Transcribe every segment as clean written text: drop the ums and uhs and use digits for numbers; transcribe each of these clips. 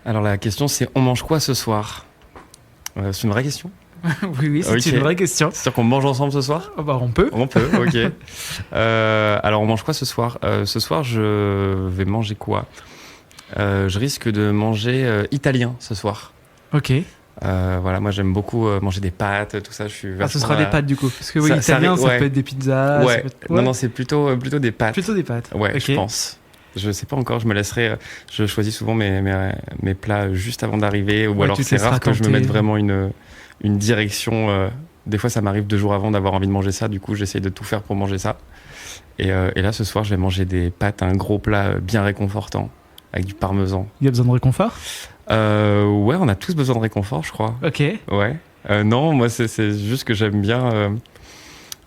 Alors la question c'est on mange quoi ce soir? C'est une vraie question? Oui, c'est une vraie question. C'est sûr qu'on mange ensemble ce soir? On peut. On peut, ok. Alors on mange quoi ce soir? Ce soir je vais manger quoi? Je risque de manger italien ce soir. Ok. Voilà, moi j'aime beaucoup manger des pâtes, tout ça. Ce sera des pâtes du coup. Parce que oui, italien, ça peut être des pizzas. Ouais. Non, c'est plutôt des pâtes. Plutôt des pâtes. Ouais, okay. Je pense. Je sais pas encore, je me laisserai. Je choisis souvent mes plats juste avant d'arriver, ou alors c'est rare que je me mette vraiment une direction. Des fois, ça m'arrive 2 jours avant d'avoir envie de manger ça, du coup, j'essaye de tout faire pour manger ça. Et là, ce soir, je vais manger des pâtes, un gros plat bien réconfortant, avec du parmesan. Il y a besoin de réconfort? Ouais, on a tous besoin de réconfort, je crois. Ok. Ouais. Non, moi, c'est juste que j'aime bien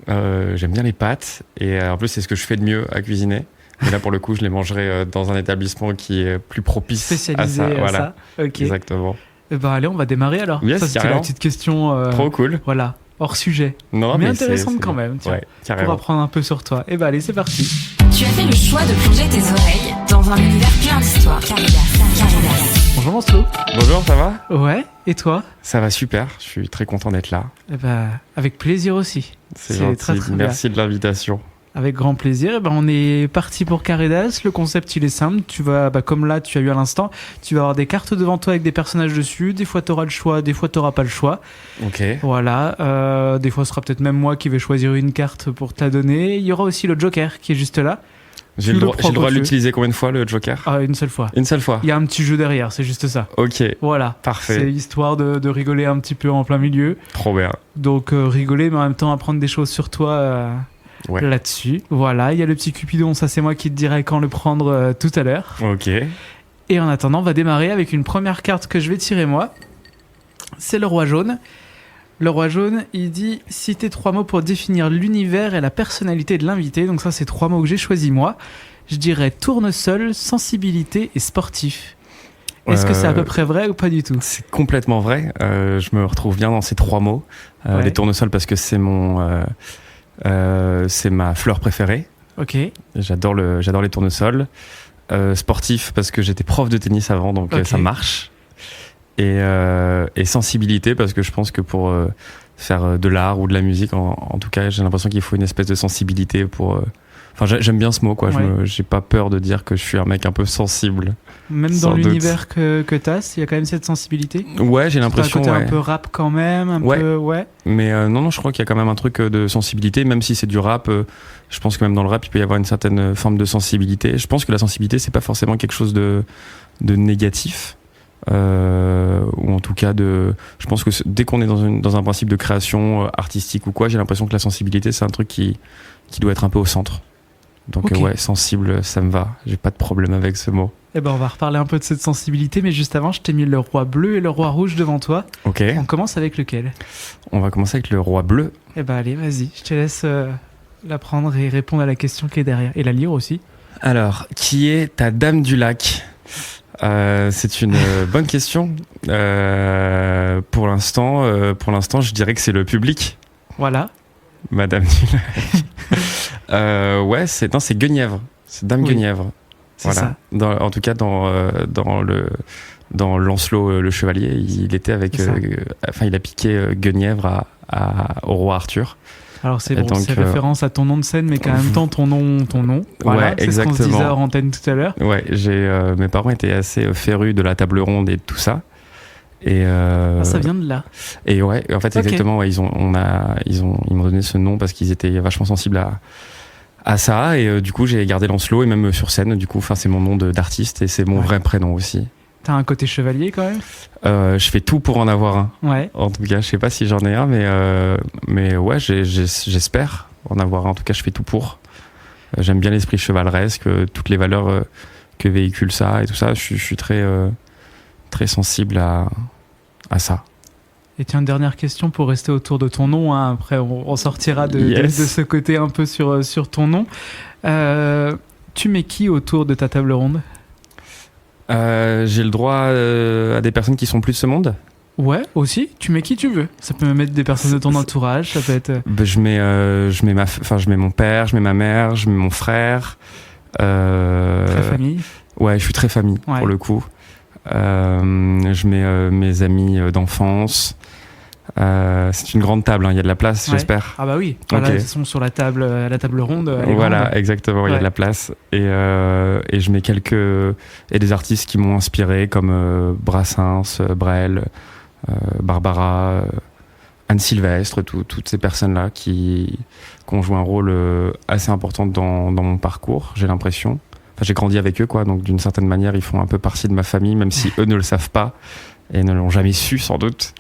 les pâtes, et en plus, c'est ce que je fais de mieux à cuisiner. Mais là, pour le coup, je les mangerai dans un établissement qui est plus propice spécialisé à ça. Voilà. Ok. Exactement. Allez, on va démarrer alors. Yes, ça, c'était la petite question. Trop cool. Voilà, hors sujet. Non, mais intéressante quand même. Tiens, ouais, pour apprendre un peu sur toi. Allez, c'est parti. Tu as fait le choix de plonger tes oreilles dans un univers plein d'histoires. Caridas. Bonjour Lancelot. Bonjour, ça va? Ouais, et toi? Ça va super, je suis très content d'être là. Avec plaisir aussi. C'est gentil, très, très merci de l'invitation. Avec grand plaisir. On est parti pour Caridas. Le concept, il est simple. Tu vas, comme là, tu as eu à l'instant, tu vas avoir des cartes devant toi avec des personnages dessus. Des fois, tu auras le choix, des fois, tu n'auras pas le choix. Ok. Voilà. Des fois, ce sera peut-être même moi qui vais choisir une carte pour te la donner. Il y aura aussi le Joker qui est juste là. J'ai le droit de l'utiliser combien de fois, le Joker? Une seule fois. Une seule fois. Il y a un petit jeu derrière, c'est juste ça. Ok. Voilà. Parfait. C'est histoire de rigoler un petit peu en plein milieu. Trop bien. Donc, rigoler, mais en même temps, apprendre des choses sur toi. Ouais. Là-dessus, voilà, il y a le petit Cupidon, ça c'est moi qui te dirai quand le prendre tout à l'heure. Ok. Et en attendant, on va démarrer avec une première carte que je vais tirer moi. C'est le roi jaune. Le roi jaune, il dit citer 3 mots pour définir l'univers et la personnalité de l'invité. Donc ça, c'est 3 mots que j'ai choisis moi. Je dirais tournesol, sensibilité et sportif. Est-ce que c'est à peu près vrai ou pas du tout? C'est complètement vrai. Je me retrouve bien dans ces 3 mots. Les tournesols parce que c'est c'est ma fleur préférée. Ok. J'adore les tournesols. Sportif parce que j'étais prof de tennis avant, donc ça marche. Et sensibilité parce que je pense que pour faire de l'art ou de la musique, en tout cas, j'ai l'impression qu'il faut une espèce de sensibilité pour. Enfin, j'aime bien ce mot, quoi. Ouais. J'ai pas peur de dire que je suis un mec un peu sensible. Même dans l'univers que t'as, il y a quand même cette sensibilité. Ouais, j'ai l'impression. Un peu rap quand même, peu. Ouais. Mais non, je crois qu'il y a quand même un truc de sensibilité, même si c'est du rap. Je pense que même dans le rap, il peut y avoir une certaine forme de sensibilité. Je pense que la sensibilité, c'est pas forcément quelque chose de négatif. Ou en tout cas je pense que dès qu'on est dans un principe de création artistique ou quoi, j'ai l'impression que la sensibilité, c'est un truc qui doit être un peu au centre. Donc ouais, sensible, ça me va. J'ai pas de problème avec ce mot. On va reparler un peu de cette sensibilité, mais juste avant, je t'ai mis le roi bleu et le roi rouge devant toi. Ok. On commence avec lequel? On va commencer avec le roi bleu. Allez, vas-y, je te laisse la prendre et répondre à la question qui est derrière. Et la lire aussi. Alors, qui est ta dame du lac? C'est une bonne question. Pour l'instant, je dirais que c'est le public. Voilà. Madame du lac. Ouais, c'est Guenièvre. C'est Dame Guenièvre. C'est ça. En tout cas, dans Lancelot le chevalier, il était avec. Il a piqué Guenièvre au roi Arthur. Alors c'est référence à ton nom de scène, mais qu'en même temps ton nom. Voilà, ouais, c'est exactement. Ce qu'on se disait hors antenne tout à l'heure. Ouais, mes parents étaient assez férus de la table ronde et de tout ça. Et ça vient de là. Et ouais, en fait, exactement. Ouais, ils m'ont donné ce nom parce qu'ils étaient vachement sensibles à ça. Et du coup, j'ai gardé Lancelot et même sur scène. Du coup, c'est mon nom d'artiste et c'est mon vrai prénom aussi. T'as un côté chevalier quand même? Je fais tout pour en avoir un. Ouais. En tout cas, je sais pas si j'en ai un, mais ouais, j'espère en avoir un. En tout cas, je fais tout pour. J'aime bien l'esprit chevaleresque, toutes les valeurs que véhicule ça et tout ça. Je suis très, très sensible à ça. Et tiens, une dernière question pour rester autour de ton nom. Hein. Après, on sortira de ce côté un peu sur ton nom. Tu mets qui autour de ta table ronde? J'ai le droit à des personnes qui sont plus de ce monde? Ouais, aussi. Tu mets qui tu veux. Ça peut me mettre des personnes de ton entourage. Ça peut être. Je mets mon père, je mets ma mère, je mets mon frère. Très famille. Ouais, je suis très famille pour le coup. Je mets mes amis d'enfance. C'est une grande table, hein. Il y a de la place, j'espère. Ah bah oui, voilà, Ok. ils sont sur la table ronde. Elle est Voilà, grande. exactement, il y a Ouais. de la place. Et je mets et des artistes qui m'ont inspiré, comme Brassens, Brel, Barbara, Anne Sylvestre, toutes ces personnes-là qui ont joué un rôle assez important dans mon parcours, j'ai l'impression. Enfin, j'ai grandi avec eux, quoi, donc d'une certaine manière, ils font un peu partie de ma famille, même si eux ne le savent pas et ne l'ont jamais su, sans doute.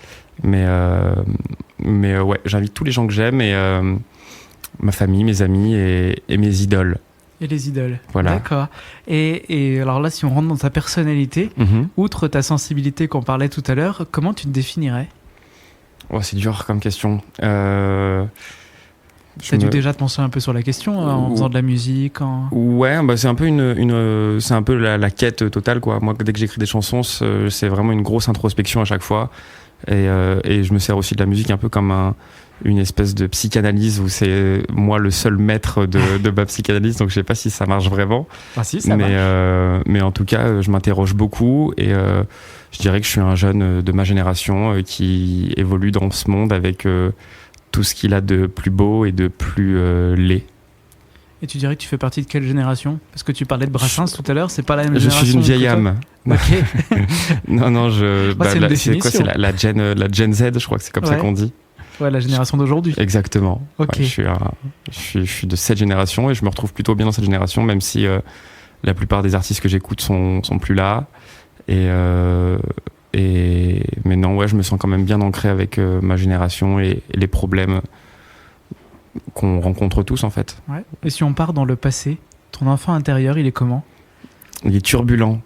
Mais ouais, j'invite tous les gens que j'aime et ma famille, mes amis et mes idoles. Et les idoles. Voilà. D'accord. Et alors là, si on rentre dans ta personnalité, Mhm. outre ta sensibilité qu'on parlait tout à l'heure, comment tu te définirais? Oh, c'est dur comme question. T'as dû déjà te penser un peu sur la question en faisant de la musique Ouais, bah c'est un peu c'est un peu la quête totale, quoi. Moi, dès que j'écris des chansons, c'est vraiment une grosse introspection à chaque fois. Et je me sers aussi de la musique un peu comme une espèce de psychanalyse où c'est moi le seul maître de ma psychanalyse, donc je sais pas si ça marche vraiment. Ah si, ça marche. Mais en tout cas, je m'interroge beaucoup et je dirais que je suis un jeune de ma génération qui évolue dans ce monde avec tout ce qu'il a de plus beau et de plus laid. Et tu dirais que tu fais partie de quelle génération? Parce que tu parlais de Brassens tout à l'heure, c'est pas la même Je génération. suis une vieille que toi. âme. Ok. Non, c'est une c'est quoi? définition. C'est la Gen Z, je crois que c'est comme ça Ouais. qu'on dit. Ouais, la génération d'aujourd'hui. Exactement. Ok. Ouais, je suis de cette génération et je me retrouve plutôt bien dans cette génération, même si la plupart des artistes que j'écoute sont plus là. Mais non, ouais, je me sens quand même bien ancré avec ma génération et les problèmes qu'on rencontre tous, en fait. Ouais. Et si on part dans le passé, ton enfant intérieur, il est comment? Il est turbulent.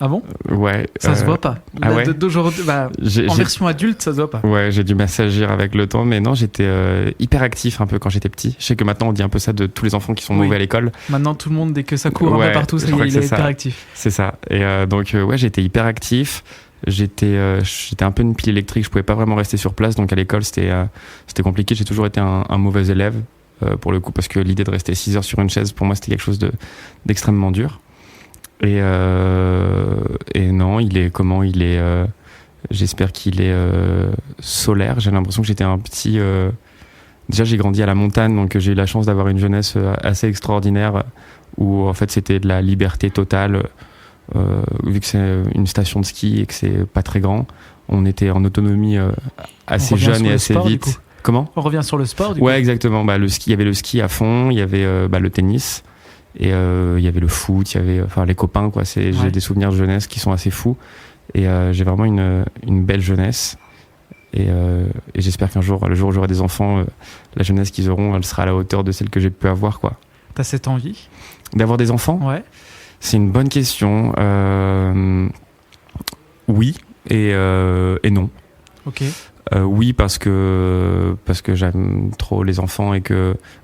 Ah bon? Ouais. Ça se voit pas. Ah ouais D'aujourd'hui, en version adulte, ça se voit pas. Ouais, j'ai dû m'assagir avec le temps, mais non, j'étais hyper actif un peu quand j'étais petit. Je sais que maintenant on dit un peu ça de tous les enfants qui sont Oui. mauvais à l'école. Maintenant, tout le monde, dès que ça court un Ouais, peu partout, je ça y crois est, que il est c'est ça. hyper actif. C'est ça. Et donc, ouais, j'étais hyper actif. J'étais un peu une pile électrique, je pouvais pas vraiment rester sur place, donc à l'école c'était compliqué. J'ai toujours été un mauvais élève, pour le coup, parce que l'idée de rester 6 heures sur une chaise, pour moi c'était quelque chose d'extrêmement dur. Et non, il est comment? Il est. J'espère qu'il est solaire. J'ai l'impression que j'étais un petit. Déjà, j'ai grandi à la montagne, donc j'ai eu la chance d'avoir une jeunesse assez extraordinaire où en fait c'était de la liberté totale. Vu que c'est une station de ski et que c'est pas très grand, on était en autonomie assez revient jeune sur et le assez sport, du coup. vite. Comment? On revient sur le sport, du Ouais, coup. exactement. Bah, le ski, il y avait le ski à fond, il y avait le tennis et il y avait le foot, il y avait les copains, quoi. Ouais. J'ai des souvenirs de jeunesse qui sont assez fous et j'ai vraiment une belle jeunesse et j'espère qu'un jour, le jour où j'aurai des enfants, la jeunesse qu'ils auront, elle sera à la hauteur de celle que j'ai pu avoir, quoi. T'as cette envie? D'avoir des enfants? Ouais. C'est une bonne question. Oui et non. Ok. Oui parce que j'aime trop les enfants et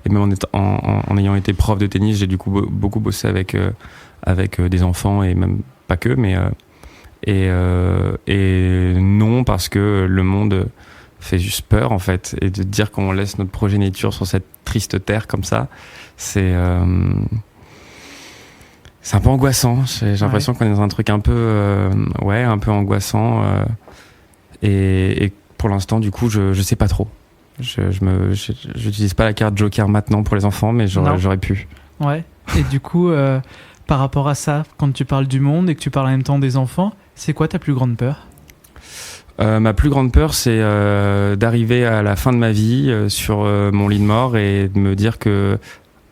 même en ayant été prof de tennis, j'ai du coup beaucoup bossé avec des enfants et même pas que, mais et non parce que le monde fait juste peur, en fait, et de dire qu'on laisse notre progéniture sur cette triste terre comme ça, c'est un peu angoissant. J'ai l'impression qu'on est dans un truc un peu un peu angoissant et pour l'instant, du coup, je sais pas trop. J'utilise pas la carte Joker maintenant pour les enfants, mais j'aurais pu. Ouais. Et du coup, par rapport à ça, quand tu parles du monde et que tu parles en même temps des enfants, c'est quoi ta plus grande peur? Ma plus grande peur, c'est d'arriver à la fin de ma vie sur mon lit de mort et de me dire que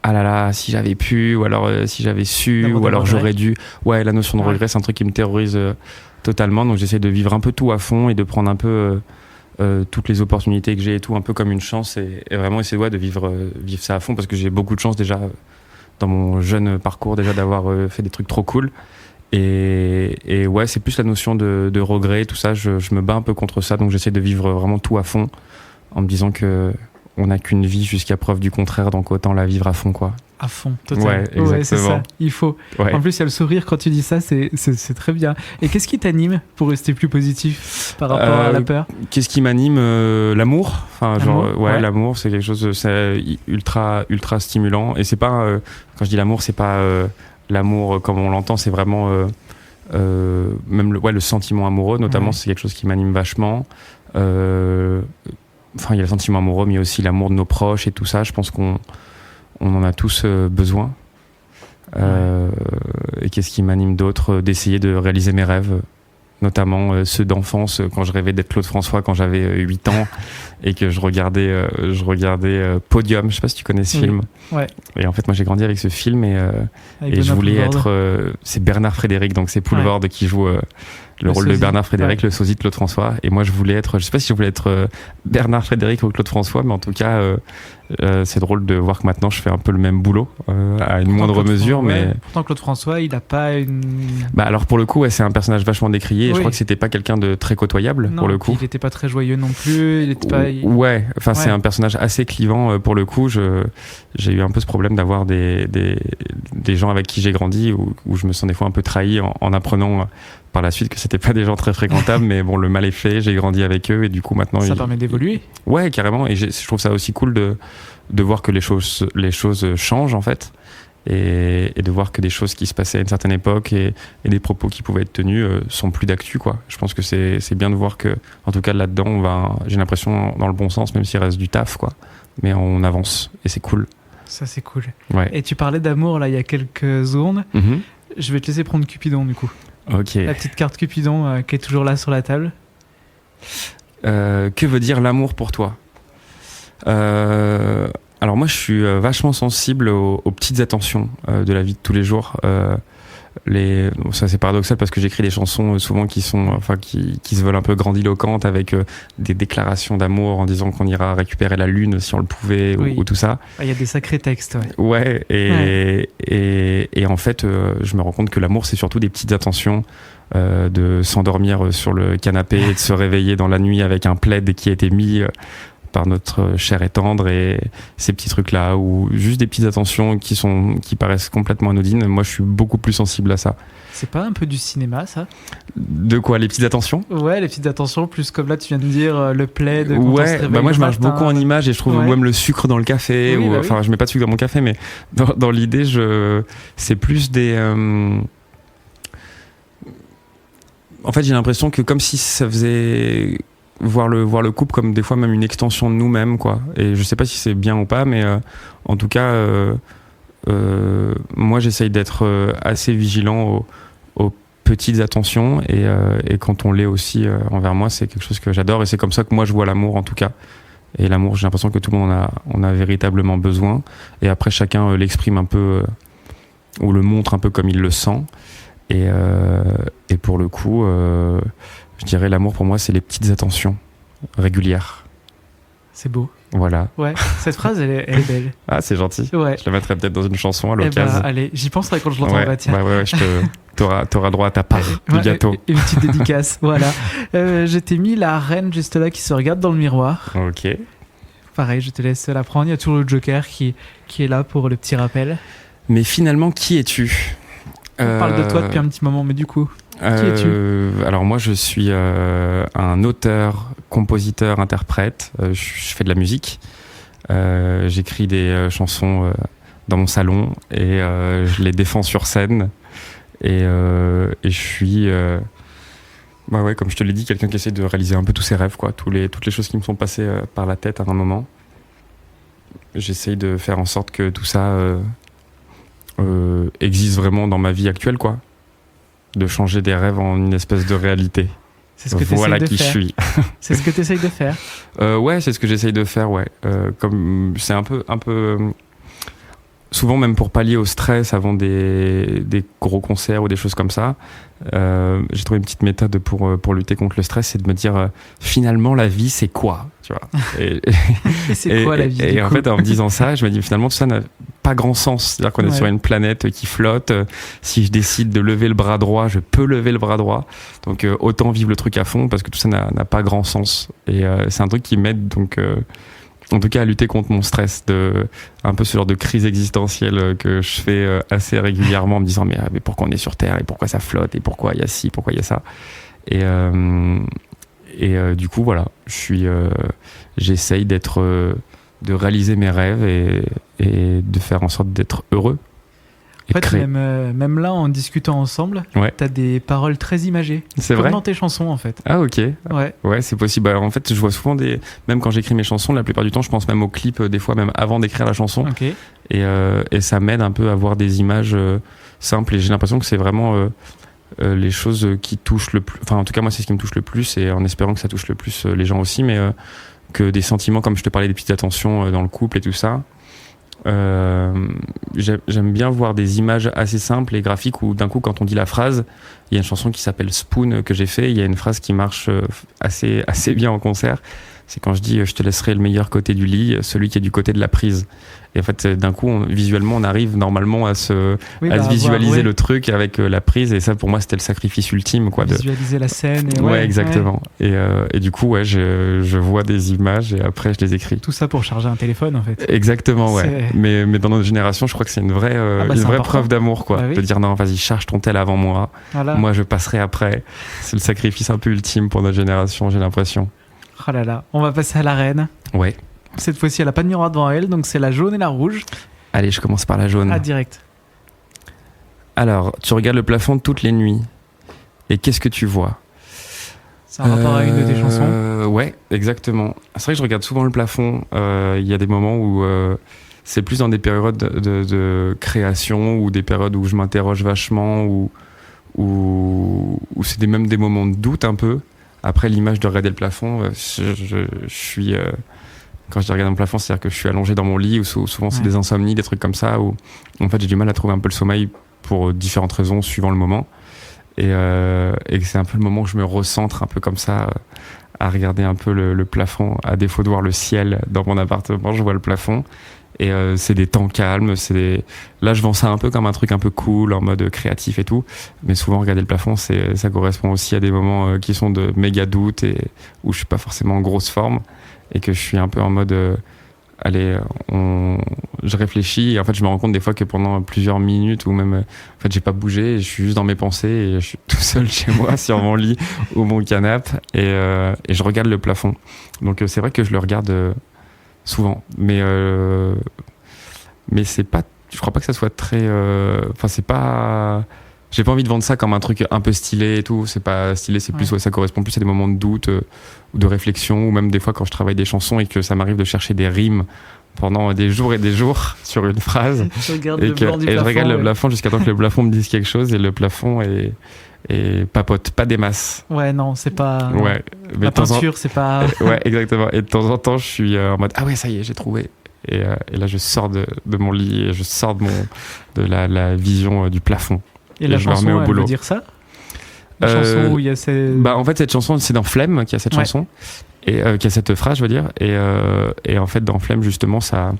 ah là là, si j'avais pu, ou alors si j'avais su, D'avoir ou des alors regrets. j'aurais dû. Ouais, la notion de Ouais. regret, c'est un truc qui me terrorise totalement. Donc j'essaie de vivre un peu tout à fond et de prendre un peu toutes les opportunités que j'ai et tout, un peu comme une chance, et vraiment essayer de vivre ça à fond, parce que j'ai beaucoup de chance déjà dans mon jeune parcours déjà d'avoir fait des trucs trop cool. Et ouais, c'est plus la notion de regret, tout ça. Je me bats un peu contre ça, donc j'essaie de vivre vraiment tout à fond en me disant que on n'a qu'une vie jusqu'à preuve du contraire, donc autant la vivre à fond, quoi. À fond, totalement. Ouais, c'est ça. exactement. Il faut. Ouais. En plus, il y a le sourire quand tu dis ça, c'est très bien. Et qu'est-ce qui t'anime pour rester plus positif par rapport à la peur? Qu'est-ce qui m'anime? L'amour. Enfin, genre, L'amour, ouais. l'amour, c'est quelque chose, c'est ultra stimulant. Et c'est pas, quand je dis l'amour, c'est pas l'amour comme on l'entend, c'est vraiment même le sentiment amoureux notamment, c'est quelque chose qui m'anime vachement. Enfin, il y a le sentiment amoureux, mais il y a aussi l'amour de nos proches et tout ça. Je pense qu'on en a tous besoin. Et qu'est-ce qui m'anime d'autre? D'essayer de réaliser mes rêves, notamment ceux d'enfance, quand je rêvais d'être Claude François quand j'avais 8 ans et que je regardais Podium. Je sais pas si tu connais ce film. Ouais. Et en fait, moi, j'ai grandi avec ce film et je voulais être... c'est Bernard Frédéric, donc c'est Poulvorde qui joue le rôle sosie, de Bernard Frédéric, le sosie de Claude François. Et moi, je voulais être... Je sais pas si je voulais être Bernard Frédéric ou Claude François, mais en tout cas, c'est drôle de voir que maintenant, je fais un peu le même boulot, à une moindre mesure. Mais pourtant, Claude François, il a pas une... Bah alors, pour le coup, c'est un personnage vachement décrié. Et je crois que c'était pas quelqu'un de très côtoyable, pour le coup. Il était pas très joyeux non plus. Il était pas... Ouais, enfin, c'est un personnage assez clivant, pour le coup. J'ai eu un peu ce problème d'avoir des gens avec qui j'ai grandi où je me sens des fois un peu trahi en apprenant par la suite que c'était pas des gens très fréquentables, mais bon, le mal est fait, j'ai grandi avec eux et du coup maintenant... Ça permet d'évoluer. Ouais, carrément, et je trouve ça aussi cool de voir que les choses changent en fait, et de voir que des choses qui se passaient à une certaine époque et des propos qui pouvaient être tenus sont plus d'actu, quoi. Je pense que c'est bien de voir que, en tout cas là-dedans, j'ai l'impression dans le bon sens, même s'il reste du taf, quoi. Mais on avance, et c'est cool. Ça, c'est cool. Ouais. Et tu parlais d'amour, là, il y a quelques secondes. Mm-hmm. Je vais te laisser prendre Cupidon, du coup. Ok. La petite carte Cupidon qui est toujours là sur la table. Que veut dire l'amour pour toi? Alors moi, je suis vachement sensible aux petites attentions de la vie de tous les jours. Ça c'est paradoxal parce que j'écris des chansons souvent qui se veulent un peu grandiloquentes avec des déclarations d'amour en disant qu'on ira récupérer la lune si on le pouvait ou tout ça. Il y a des sacrés textes. Ouais, et en fait, je me rends compte que l'amour c'est surtout des petites attentions. De s'endormir sur le canapé et de se réveiller dans la nuit avec un plaid qui a été mis par notre cher et tendre, et ces petits trucs là ou juste des petites attentions qui paraissent complètement anodines. Moi je suis beaucoup plus sensible à ça. C'est pas un peu du cinéma, ça? De quoi, les petites attentions? Ouais, les petites attentions, plus comme là tu viens de dire le plaid. Ouais, bah moi je marche beaucoup en images et je trouve même le sucre dans le café, enfin je mets pas de sucre dans mon café, mais dans l'idée c'est plus des en fait j'ai l'impression que comme si ça faisait voir le couple comme des fois même une extension de nous-mêmes, quoi. Et je sais pas si c'est bien ou pas, mais en tout cas moi j'essaye d'être assez vigilant aux petites attentions, et quand on l'est aussi envers moi, c'est quelque chose que j'adore, et c'est comme ça que moi je vois l'amour, en tout cas. Et l'amour, j'ai l'impression que tout le monde on a véritablement besoin, et après chacun l'exprime un peu ou le montre un peu comme il le sent, et pour le coup je dirais l'amour pour moi c'est les petites attentions régulières. C'est beau. Voilà. Ouais, cette phrase elle est belle. Ah, c'est gentil. Ouais. Je la mettrai peut-être dans une chanson à l'occasion. Allez, j'y penserai quand je l'entendrai. Tiens. Ouais, t'auras droit à ta part du gâteau. Une petite dédicace, voilà. Je t'ai mis la reine juste là qui se regarde dans le miroir. Ok. Pareil, je te laisse la prendre. Il y a toujours le Joker qui est là pour le petit rappel. Mais finalement, qui es-tu? On parle de toi depuis un petit moment, mais du coup, qui es-tu? Alors moi, je suis un auteur, compositeur, interprète. Je fais de la musique. J'écris des chansons dans mon salon et je les défends sur scène. Et je suis, comme je te l'ai dit, quelqu'un qui essaie de réaliser un peu tous ses rêves, quoi. Toutes les choses qui me sont passées par la tête à un moment. J'essaye de faire en sorte que tout ça existe vraiment dans ma vie actuelle, quoi. De changer des rêves en une espèce de réalité. C'est ce que voilà qui je suis. C'est ce que tu essayes de faire. Ouais, c'est ce que j'essaye de faire, ouais. Comme c'est un peu souvent même pour pallier au stress avant des gros concerts ou des choses comme ça, j'ai trouvé une petite méthode pour lutter contre le stress, c'est de me dire finalement la vie c'est quoi, tu vois. Et c'est quoi la vie? Et en fait en me disant ça, je me dis finalement tout ça n'a pas grand sens, c'est-à-dire qu'on est sur une planète qui flotte. Si je décide de lever le bras droit, je peux lever le bras droit, donc autant vivre le truc à fond parce que tout ça n'a pas grand sens, et c'est un truc qui m'aide donc en tout cas à lutter contre mon stress, un peu ce genre de crise existentielle que je fais assez régulièrement en me disant mais pourquoi on est sur Terre et pourquoi ça flotte et pourquoi il y a ci, pourquoi il y a ça, et du coup voilà, j'essaye de réaliser mes rêves et de faire en sorte d'être heureux. et En fait, créer. même là, en discutant ensemble, Ouais. t'as des paroles très imagées. C'est Comme vrai. dans tes chansons, en fait. Ah ok. Ouais. Ouais, c'est possible. Bah, en fait, je vois souvent même quand j'écris mes chansons, la plupart du temps, je pense même au clip, des fois même avant d'écrire la chanson. Ok. Et ça m'aide un peu à voir des images simples. Et j'ai l'impression que c'est vraiment les choses qui touchent le plus. Enfin, en tout cas, moi, c'est ce qui me touche le plus, et en espérant que ça touche le plus les gens aussi, mais que des sentiments, comme je te parlais des petites attentions dans le couple et tout ça. J'aime bien voir des images assez simples et graphiques où d'un coup, quand on dit la phrase, il y a une chanson qui s'appelle Spoon que j'ai fait, il y a une phrase qui marche assez bien en concert. C'est quand je dis je te laisserai le meilleur côté du lit, celui qui est du côté de la prise. Et en fait, d'un coup, visuellement, on arrive normalement à se visualiser le truc avec la prise. Et ça, pour moi, c'était le sacrifice ultime, quoi. Visualiser la scène. Et ouais, exactement. Ouais. Et du coup, ouais, je vois des images et après, je les écris. Tout ça pour charger un téléphone, en fait. Exactement, ouais. Mais dans notre génération, je crois que c'est une vraie preuve d'amour, quoi. Bah oui. De dire non, vas-y, charge ton tel avant moi. Voilà. Moi, je passerai après. C'est le sacrifice un peu ultime pour notre génération, j'ai l'impression. Oh là là, on va passer à la reine. Ouais. Cette fois-ci, elle n'a pas de miroir devant elle, donc c'est la jaune et la rouge. Allez, je commence par la jaune. Ah, direct. Alors, tu regardes le plafond toutes les nuits. Et qu'est-ce que tu vois ? C'est un rapport à une de tes chansons ? Ouais, exactement. C'est vrai que je regarde souvent le plafond. Il y a des moments où c'est plus dans des périodes de création ou des périodes où je m'interroge vachement ou c'est même des moments de doute un peu. Après, l'image de regarder le plafond, je suis... quand je regarde le plafond, c'est-à-dire que je suis allongé dans mon lit, ou souvent c'est des insomnies, des trucs comme ça, où en fait j'ai du mal à trouver un peu le sommeil pour différentes raisons, suivant le moment. Et c'est un peu le moment où je me recentre un peu comme ça, à regarder un peu le plafond. À défaut de voir le ciel dans mon appartement, je vois le plafond. Et c'est des temps calmes, là je vends ça un peu comme un truc un peu cool, en mode créatif et tout, mais souvent regarder le plafond, ça correspond aussi à des moments qui sont de méga doute et où je suis pas forcément en grosse forme et que je suis un peu en mode je réfléchis et en fait je me rends compte des fois que pendant plusieurs minutes ou même en fait j'ai pas bougé, je suis juste dans mes pensées et je suis tout seul chez moi sur mon lit ou mon canapé et je regarde le plafond. Donc c'est vrai que je le regarde souvent, mais c'est pas, je crois pas que ça soit très c'est pas, j'ai pas envie de vendre ça comme un truc un peu stylé et tout, c'est pas stylé, c'est plus ça correspond plus à des moments de doute ou de réflexion, ou même des fois quand je travaille des chansons et que ça m'arrive de chercher des rimes pendant des jours et des jours sur une phrase je regarde je regarde le plafond jusqu'à temps que le plafond me dise quelque chose et le plafond et papote, pas des masses. Ouais, non, c'est pas... Ouais. La peinture, c'est pas... Ouais, exactement. Et de temps en temps, je suis en mode « Ah ouais, ça y est, j'ai trouvé ». Et là, je sors de mon lit et je sors de la vision du plafond. Et la chanson, elle veut dire ça ? La chanson où il y a en fait, cette chanson, c'est dans Flemme qu'il y a cette chanson. Et qu'il y a cette phrase, je veux dire. Et en fait, dans Flemme, justement, ça...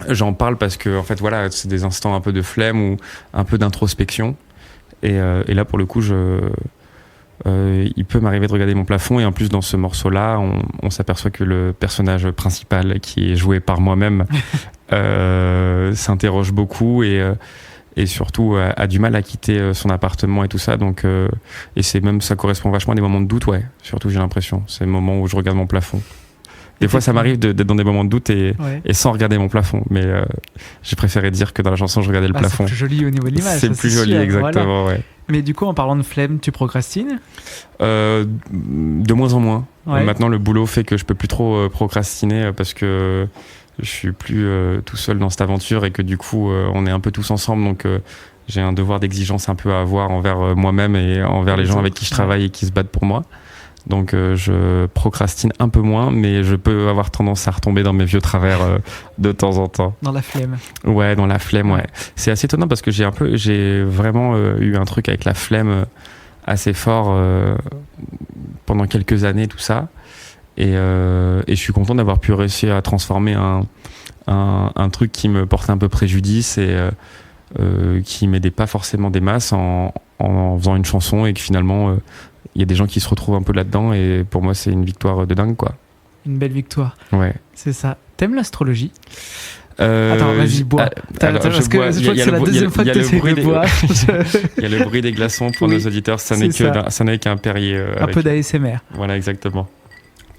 J'en parle parce que, en fait, voilà, c'est des instants un peu de flemme ou un peu d'introspection. Et là, pour le coup, il peut m'arriver de regarder mon plafond. Et en plus, dans ce morceau-là, on s'aperçoit que le personnage principal, qui est joué par moi-même, s'interroge beaucoup et surtout a du mal à quitter son appartement et tout ça. Donc, et ça correspond vachement à des moments de doute, ouais. Surtout, j'ai l'impression. C'est le moment où je regarde mon plafond. Des fois, ça m'arrive d'être dans des moments de doute et sans regarder mon plafond. Mais j'ai préféré dire que dans la chanson, je regardais le plafond. C'est plus joli au niveau de l'image. C'est plus joli, exactement, voilà. Ouais. Mais du coup, en parlant de flemme, tu procrastines ? De moins en moins. Ouais. Maintenant, le boulot fait que je peux plus trop procrastiner parce que je suis plus tout seul dans cette aventure et que du coup, on est un peu tous ensemble. Donc, j'ai un devoir d'exigence un peu à avoir envers moi-même et envers les gens avec qui je travaille et qui se battent pour moi. Donc je procrastine un peu moins, mais je peux avoir tendance à retomber dans mes vieux travers de temps en temps. Dans la flemme. Ouais, dans la flemme, ouais. C'est assez étonnant parce que j'ai vraiment eu un truc avec la flemme assez fort pendant quelques années, tout ça. Et je suis content d'avoir pu réussir à transformer un truc qui me portait un peu préjudice et qui m'aidait pas forcément des masses en faisant une chanson et que finalement... il y a des gens qui se retrouvent un peu là-dedans et pour moi c'est une victoire de dingue, quoi. Une belle victoire. Ouais. C'est ça. T'aimes l'astrologie ? Attends, vas-y, bois. Parce que je crois que c'est la deuxième fois que tu essaies de boire. Il y a le bruit des glaçons pour nos auditeurs, ça n'est qu'un Perrier. Un peu d'ASMR. Voilà, exactement.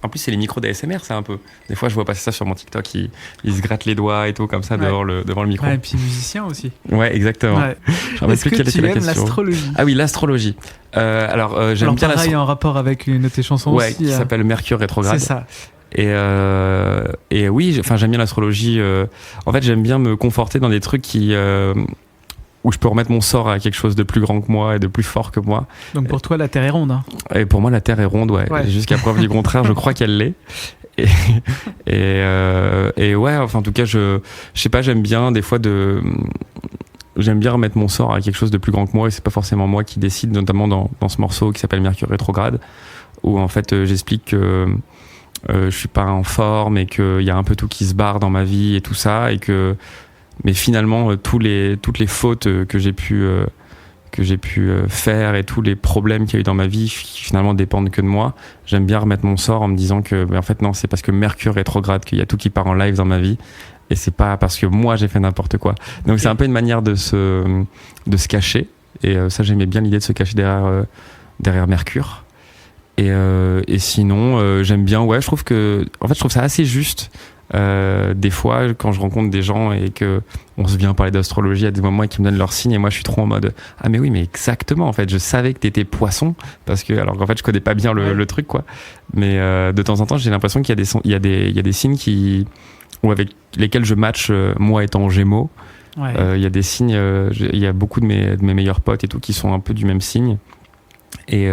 En plus, c'est les micros d'ASMR, ça un peu. Des fois, je vois passer ça sur mon TikTok, ils se grattent les doigts et tout, comme ça, devant le micro. Ouais, et puis musicien aussi. Ouais, exactement. Ouais. Je me rappelle Est-ce plus que quelle était tu la aimes question. l'astrologie? Ah oui, l'astrologie. J'aime bien pareil, en rapport avec une de tes chansons Ouais, aussi. qui s'appelle Mercure rétrograde. C'est ça. Et oui, j'aime bien l'astrologie. En fait, j'aime bien me conforter dans des trucs où je peux remettre mon sort à quelque chose de plus grand que moi et de plus fort que moi. Donc pour toi, la Terre est ronde. Hein. Et pour moi, la Terre est ronde, ouais. Jusqu'à preuve du contraire, je crois qu'elle l'est. Et ouais, enfin, en tout cas, je sais pas, j'aime bien des fois j'aime bien remettre mon sort à quelque chose de plus grand que moi, et c'est pas forcément moi qui décide, notamment dans ce morceau qui s'appelle Mercure rétrograde, où en fait j'explique que je suis pas en forme et qu'il y a un peu tout qui se barre dans ma vie et tout ça, mais finalement toutes les fautes que j'ai pu faire et tous les problèmes qu'il y a eu dans ma vie qui finalement dépendent que de moi, j'aime bien remettre mon sort en me disant que en fait non, c'est parce que Mercure rétrograde qu'il y a tout qui part en live dans ma vie, et c'est pas parce que moi j'ai fait n'importe quoi. Donc c'est un peu une manière de se cacher, et ça, j'aimais bien l'idée de se cacher derrière Mercure. Et sinon j'aime bien, ouais, je trouve ça assez juste. Des fois, quand je rencontre des gens et que on se vient parler d'astrologie à des moments et qu'ils me donnent leur signe, et moi je suis trop en mode ah mais oui, mais exactement, en fait je savais que t'étais poisson, alors qu'en fait je connais pas bien le truc, quoi. Mais de temps en temps j'ai l'impression qu'il y a des signes ou avec lesquels je match, moi étant Gémeaux. Il y a des signes, il y a beaucoup de mes meilleurs potes et tout qui sont un peu du même signe, et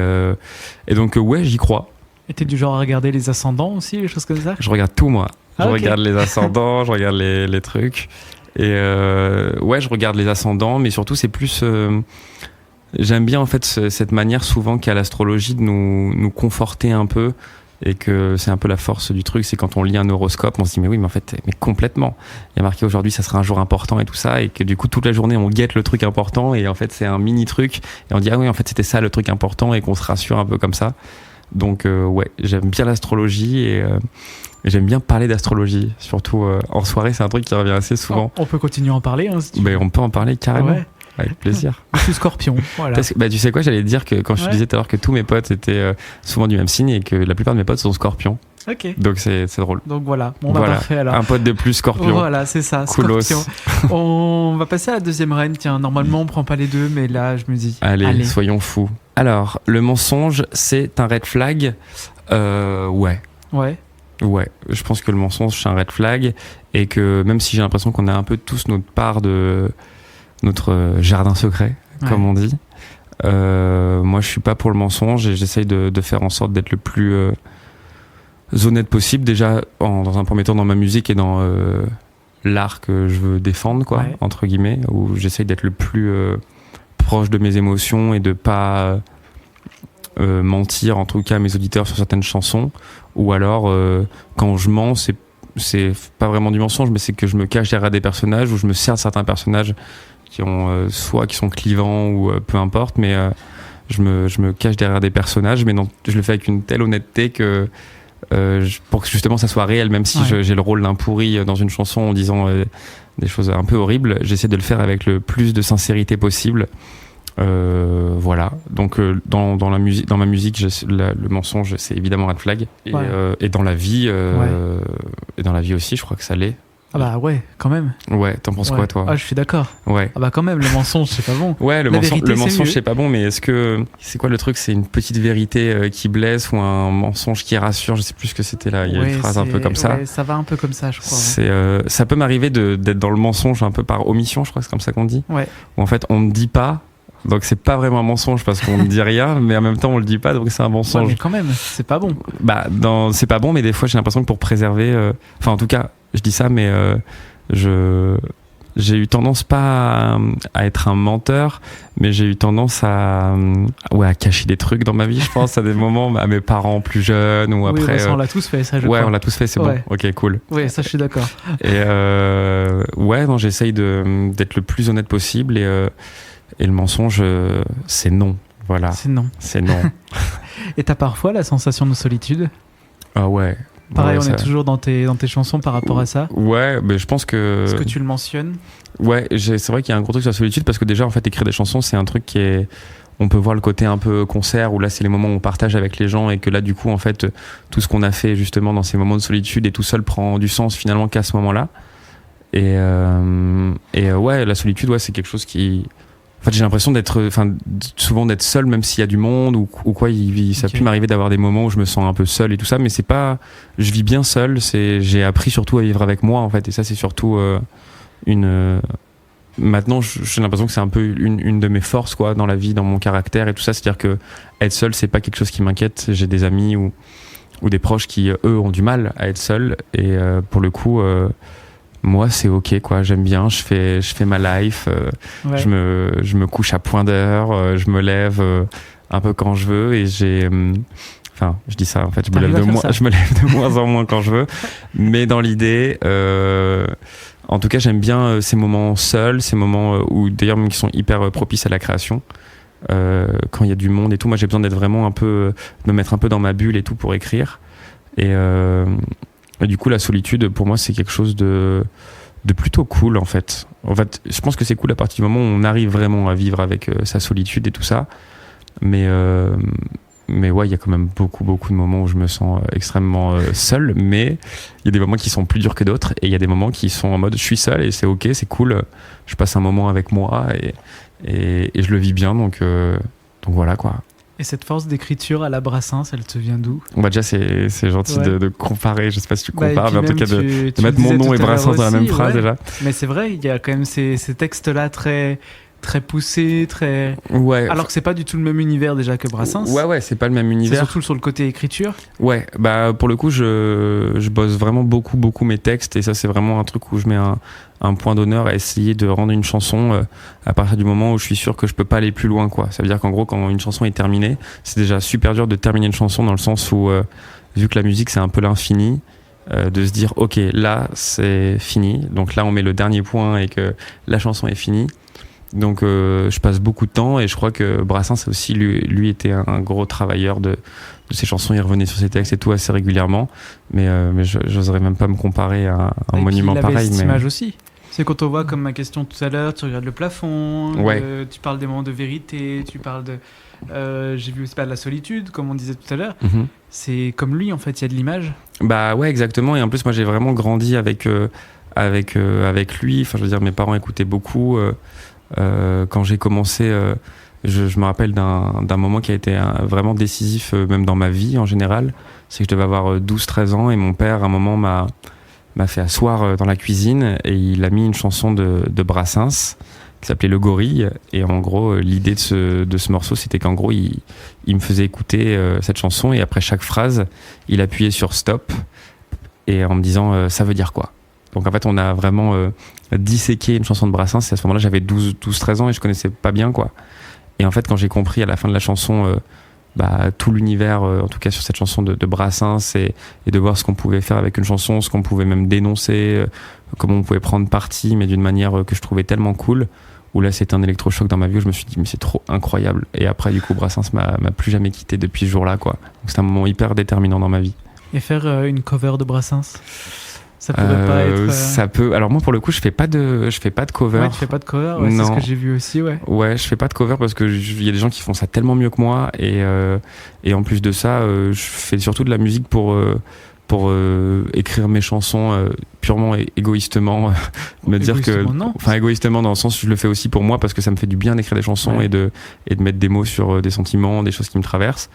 donc ouais, j'y crois. Et t'es du genre à regarder les ascendants aussi, les choses comme ça? Je regarde tout, moi. Je okay. regarde les ascendants, je regarde les trucs. Et ouais, je regarde les ascendants, mais surtout, c'est plus... j'aime bien, en fait, cette manière souvent qu'a l'astrologie de nous conforter un peu, et que c'est un peu la force du truc, c'est quand on lit un horoscope, on se dit mais oui, mais en fait, mais complètement. Il y a marqué aujourd'hui, ça sera un jour important et tout ça, et que du coup, toute la journée, on guette le truc important, et en fait, c'est un mini truc, et on dit ah oui, en fait, c'était ça le truc important, et qu'on se rassure un peu comme ça. Donc ouais, j'aime bien l'astrologie, et j'aime bien parler d'astrologie, surtout en soirée, c'est un truc qui revient assez souvent. On peut continuer à en parler, hein, si tu veux. On peut en parler carrément, avec plaisir. Je suis Scorpion, voilà. Parce que, tu sais quoi, j'allais te dire que quand je te disais tout à l'heure que tous mes potes étaient souvent du même signe, et que la plupart de mes potes sont Scorpions. Ok. Donc c'est drôle. Donc voilà, parfait alors. Un pote de plus, Scorpion. Voilà, c'est ça, Coolos. Scorpion. On va passer à la deuxième reine. Tiens, normalement on prend pas les deux, mais là je me dis. Allez. Soyons fous. Alors, le mensonge, c'est un red flag. Ouais. Ouais, je pense que le mensonge, c'est un red flag, et que même si j'ai l'impression qu'on a un peu tous notre part de notre jardin secret, comme on dit, moi je suis pas pour le mensonge, et j'essaye de faire en sorte d'être le plus honnête possible, déjà dans un premier temps dans ma musique et dans l'art que je veux défendre, quoi, entre guillemets, où j'essaye d'être le plus proche de mes émotions et de pas mentir, en tout cas à mes auditeurs, sur certaines chansons. Ou alors quand je mens, c'est pas vraiment du mensonge, mais c'est que je me cache derrière des personnages, ou je me sers de certains personnages qui ont soit qui sont clivants, ou peu importe, mais je me cache derrière des personnages, mais non, je le fais avec une telle honnêteté que pour que justement ça soit réel, même si j'ai le rôle d'un pourri dans une chanson en disant des choses un peu horribles, j'essaie de le faire avec le plus de sincérité possible. Voilà, donc dans ma musique, le mensonge, c'est évidemment red flag, et dans la vie aussi, je crois que ça l'est. Ah bah ouais, quand même. Ouais, t'en penses quoi, toi? Ah, je suis d'accord. Ouais. Ah bah quand même, le mensonge, c'est pas bon. Ouais, le mensonge, c'est pas bon, mais c'est quoi le truc? C'est une petite vérité qui blesse, ou un mensonge qui rassure? Je sais plus ce que c'était là. Il y a une phrase un peu comme ça. Ouais, ça va un peu comme ça, je crois. Ça peut m'arriver d'être dans le mensonge un peu par omission, je crois que c'est comme ça qu'on dit. Ouais. Où en fait, on ne dit pas. Donc c'est pas vraiment un mensonge parce qu'on ne dit rien, mais en même temps on le dit pas, donc c'est un mensonge. Ouais, mais quand même, c'est pas bon. Bah c'est pas bon, mais des fois j'ai l'impression que pour préserver, enfin en tout cas je dis ça, mais j'ai eu tendance pas à être un menteur, mais j'ai eu tendance à cacher des trucs dans ma vie, je pense, à des moments, à mes parents plus jeunes, ou après. Ça, on l'a tous fait, ça, je crois. Ouais, on l'a tous fait, c'est bon. Ok, cool. Ouais, ça, je suis d'accord. Et non, j'essaye d'être le plus honnête possible, et le mensonge, c'est non. Voilà. C'est non. C'est non. Et t'as parfois la sensation de solitude? Ah ouais. Pareil, on est toujours dans tes chansons par rapport à ça. Ouais, mais je pense que... Est-ce que tu le mentionnes? Ouais, c'est vrai qu'il y a un gros truc sur la solitude, parce que déjà, en fait, écrire des chansons, c'est un truc qui est... on peut voir le côté un peu concert où là c'est les moments où on partage avec les gens et que là du coup en fait tout ce qu'on a fait justement dans ces moments de solitude et tout seul prend du sens finalement qu'à ce moment-là. Et ouais, la solitude, ouais, c'est quelque chose qui... En fait, j'ai l'impression souvent d'être seul, même s'il y a du monde ou quoi. Ça peut m'arriver d'avoir des moments où je me sens un peu seul et tout ça, mais c'est pas... Je vis bien seul, j'ai appris surtout à vivre avec moi, en fait, et ça, c'est surtout Maintenant, j'ai l'impression que c'est un peu une de mes forces, quoi, dans la vie, dans mon caractère et tout ça. C'est-à-dire que être seul, c'est pas quelque chose qui m'inquiète. J'ai des amis ou des proches qui, eux, ont du mal à être seuls, et pour le coup... moi, c'est ok, quoi. J'aime bien. Je fais ma life. Ouais. Je me couche à point d'heure. Je me lève un peu quand je veux. Et enfin, je dis ça. En fait, je me lève de moins en moins quand je veux. Mais dans l'idée, en tout cas, j'aime bien ces moments seuls, ces moments où, d'ailleurs, même qui sont hyper propices à la création. Quand il y a du monde et tout. Moi, j'ai besoin d'être vraiment de me mettre un peu dans ma bulle et tout pour écrire. Et du coup, la solitude, pour moi, c'est quelque chose de plutôt cool, en fait. En fait, je pense que c'est cool à partir du moment où on arrive vraiment à vivre avec sa solitude et tout ça. Mais ouais, il y a quand même beaucoup de moments où je me sens extrêmement seul. Mais il y a des moments qui sont plus durs que d'autres. Et il y a des moments qui sont en mode, je suis seul et c'est ok, c'est cool. Je passe un moment avec moi et je le vis bien. Donc voilà, quoi. Et cette force d'écriture à la Brassens, elle te vient d'où ? Bah déjà c'est gentil de comparer, je sais pas si tu compares, mais en tout cas de mettre mon nom et Brassens dans la même phrase, ouais. Déjà. Mais c'est vrai, il y a quand même ces textes-là très poussés, très... Ouais. Alors que c'est pas du tout le même univers déjà que Brassens. Ouais, c'est pas le même univers. C'est surtout sur le côté écriture. Ouais, bah pour le coup je bosse vraiment beaucoup mes textes et ça c'est vraiment un truc où je mets un point d'honneur à essayer de rendre une chanson à partir du moment où je suis sûr que je peux pas aller plus loin, quoi. Ça veut dire qu'en gros quand une chanson est terminée, c'est déjà super dur de terminer une chanson dans le sens où vu que la musique c'est un peu l'infini, de se dire ok là c'est fini, donc là on met le dernier point et que la chanson est finie. Donc je passe beaucoup de temps et je crois que Brassens aussi lui était un gros travailleur de ses chansons, il revenait sur ses textes et tout assez régulièrement, mais j'oserais même pas me comparer à un monument pareil. Il avait cette image aussi. C'est quand on voit comme ma question tout à l'heure, tu regardes le plafond, ouais. Tu parles des moments de vérité, tu parles de... j'ai vu aussi de la solitude, comme on disait tout à l'heure. Mm-hmm. C'est comme lui, en fait, il y a de l'image. Bah ouais, exactement. Et en plus, moi, j'ai vraiment grandi avec lui. Enfin, je veux dire, mes parents écoutaient beaucoup. Quand j'ai commencé, je me rappelle d'un moment qui a été vraiment décisif, même dans ma vie en général. C'est que je devais avoir 12-13 ans et mon père, à un moment, m'a fait asseoir dans la cuisine et il a mis une chanson de Brassens qui s'appelait Le Gorille. Et en gros, l'idée de ce morceau, c'était qu'en gros, il me faisait écouter cette chanson et après chaque phrase, il appuyait sur stop et en me disant ça veut dire quoi. Donc en fait, on a vraiment disséqué une chanson de Brassens et à ce moment-là, j'avais 12-13 ans et je connaissais pas bien, quoi. Et en fait, quand j'ai compris à la fin de la chanson tout l'univers, en tout cas sur cette chanson de Brassens et de voir ce qu'on pouvait faire avec une chanson, ce qu'on pouvait même dénoncer, comment on pouvait prendre parti, mais d'une manière que je trouvais tellement cool, où là c'était un électrochoc dans ma vie où je me suis dit mais c'est trop incroyable. Et après du coup Brassens m'a plus jamais quitté depuis ce jour-là, quoi. Donc c'est un moment hyper déterminant dans ma vie. Et faire une cover de Brassens, ça pourrait pas être... Ça peut. Alors moi pour le coup je fais pas de cover. Ouais, tu fais pas de cover, ouais, c'est ce que j'ai vu aussi, ouais. Ouais, je fais pas de cover parce que il y a des gens qui font ça tellement mieux que moi et en plus de ça, je fais surtout de la musique pour écrire mes chansons purement égoïstement, me dire que égoïstement dans le sens où je le fais aussi pour moi parce que ça me fait du bien d'écrire des chansons, ouais. et de mettre des mots sur des sentiments, des choses qui me traversent.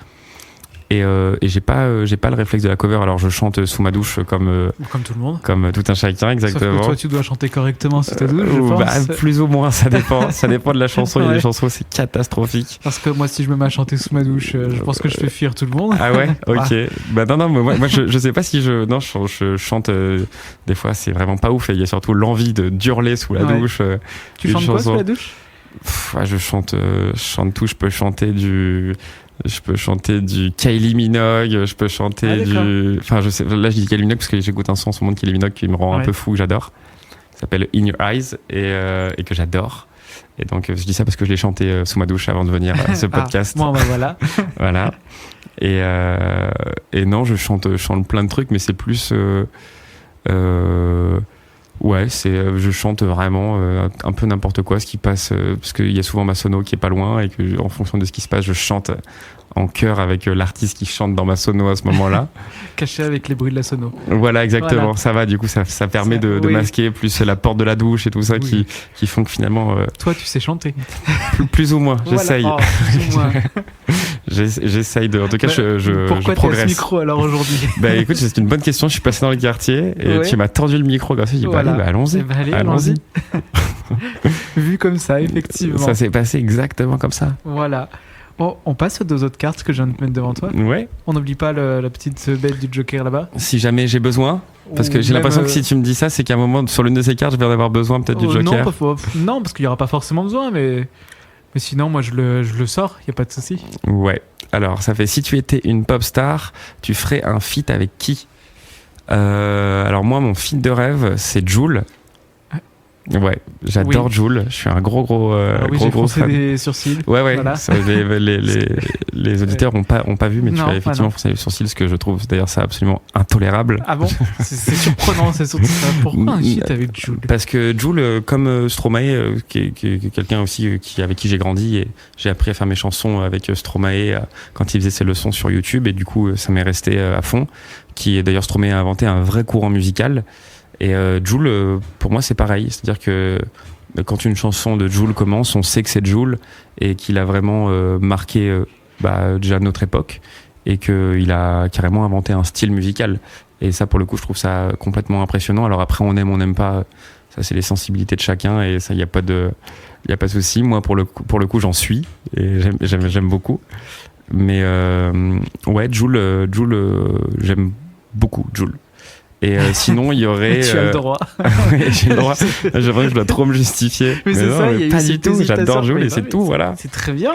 Et j'ai pas le réflexe de la cover. Alors je chante sous ma douche comme tout le monde, comme tout un chacun, exactement. Sauf que toi tu dois chanter correctement sous ta douche, je pense. Plus ou moins, ça dépend. Ça dépend de la chanson. Ouais. Il y a des chansons où c'est catastrophique. Parce que moi si je me mets à chanter sous ma douche, je pense que je fais fuir tout le monde. Ah ouais, ok. Bah non, moi je sais pas si je chante. Des fois c'est vraiment pas ouf. Et il y a surtout l'envie de d'hurler sous la douche. Tu chantes quoi sous la douche? Je chante tout. Je peux chanter du Kylie Minogue, je peux chanter du... Enfin, je sais, là, je dis Kylie Minogue parce que j'écoute un son en ce moment de Kylie Minogue qui me rend un peu fou, j'adore. Ça s'appelle In Your Eyes et que j'adore. Et donc, je dis ça parce que je l'ai chanté sous ma douche avant de venir à ce podcast. Bon, bah voilà. Voilà. Et non, je chante plein de trucs, mais c'est plus... Ouais, je chante vraiment un peu n'importe quoi, ce qui passe, parce qu'il y a souvent ma sono qui est pas loin et que en fonction de ce qui se passe, je chante en chœur avec l'artiste qui chante dans ma sono à ce moment-là. Caché avec les bruits de la sono. Voilà, exactement. Voilà. Ça va, du coup, ça permet de oui. masquer plus la porte de la douche et tout ça Oui. qui font que finalement, Toi, tu sais chanter. plus ou moins, Voilà. j'essaye. Oh, plus ou moins. J'essaye de. En tout cas, Pourquoi je t'es à ce progresse. micro alors aujourd'hui? Bah écoute, c'est une bonne question. Je suis passé dans le quartier et Ouais. tu m'as tordu le micro grâce à ça. J'ai dit, Voilà. bah, allons-y. Eh ben, allez, Vu comme ça, effectivement. Ça s'est passé exactement comme ça. Voilà. Bon, on passe aux 2 autres cartes que je viens de mettre devant toi. Ouais. On n'oublie pas la petite bête du Joker là-bas. Si jamais j'ai besoin, parce que Ou j'ai même, l'impression que si tu me dis ça, c'est qu'à un moment sur l'une de ces cartes, je vais en avoir besoin peut-être du Joker. Non, parce qu'il n'y aura pas forcément besoin, mais sinon, moi, je le sors, il n'y a pas de souci. Ouais. Alors, ça fait si tu étais une pop star, tu ferais un feat avec qui? Alors moi, mon feat de rêve, c'est Jul. Ouais, j'adore Oui. Jul. Je suis un gros Oui, j'ai froncé fan. des sourcils. Ouais. Voilà. Ça, les auditeurs ont pas vu, mais tu Non, as effectivement foncé les sourcils, ce que je trouve d'ailleurs ça absolument intolérable. Ah bon? C'est surprenant, c'est surtout ça. Pourquoi un feat avec Jul? Parce que Jul, comme Stromae, qui est quelqu'un aussi avec qui j'ai grandi, et j'ai appris à faire mes chansons avec Stromae quand il faisait ses leçons sur YouTube, et du coup ça m'est resté à fond. Qui d'ailleurs Stromae a inventé un vrai courant musical. Et Jul, pour moi, c'est pareil. C'est-à-dire que quand une chanson de Jul commence, on sait que c'est Jul et qu'il a vraiment marqué déjà notre époque et qu'il a carrément inventé un style musical. Et ça, pour le coup, je trouve ça complètement impressionnant. Alors après, on aime pas. Ça, c'est les sensibilités de chacun et ça, il n'y a pas de souci. Moi, pour le coup, j'en suis et j'aime beaucoup. Mais ouais, Jul, j'aime beaucoup Jul. Et sinon, il y aurait. Tu as le droit. Ouais, j'ai le droit. J'aimerais que je dois trop me justifier. Mais c'est non, ça, il y a eu pas cette du tout. hésitation. J'adore Jul Mais et non, c'est mais tout, voilà. C'est très bien.